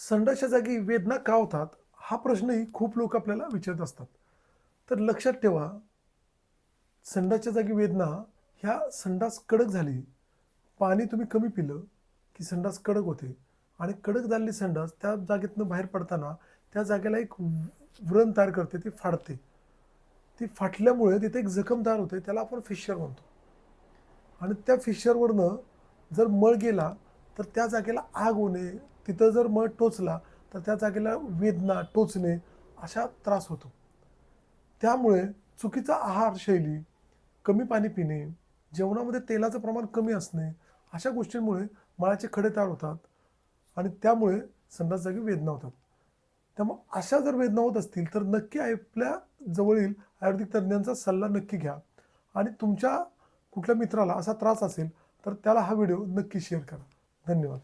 संडासच्या जागी वेदना का होतात? हा प्रश्नही खूप लोक आपल्याला विचारत असतात. तर लक्षात ठेवा, संडासच्या जागी वेदना ह्या संडास कडक झाली, पाणी तुम्ही कमी पिलं, की संडास कडक होते आणि कडक झालेली संडास त्या जागेतनं बाहेर पडताना त्या जागेला एक व्रण तयार करते, ती फाडते. ती फाटल्यामुळे तिथे एक जखम तयार होते, त्याला आपण फिशर म्हणतो. आणि त्या फिशरवरनं जर मळ गेला, तर त्या जागेला आग होणे, तिथं जर मळ टोचला, तर त्या जागेला वेदना, टोचणे अशा त्रास होतो. त्यामुळे चुकीचा आहारशैली, कमी पाणी पिणे, जेवणामध्ये तेलाचं प्रमाण कमी असणे, अशा गोष्टींमुळे मळाचे खडे तयार होतात आणि त्यामुळे संडास जागी वेदना होतात. त्यामुळे अशा जर वेदना होत असतील, तर नक्की आपल्या जवळील आयुर्वेदिक तज्ञांचा सल्ला नक्की घ्या आणि तुमच्या कुठल्या मित्राला असा त्रास असेल, तर त्याला हा व्हिडिओ नक्की शेअर करा. धन्यवाद.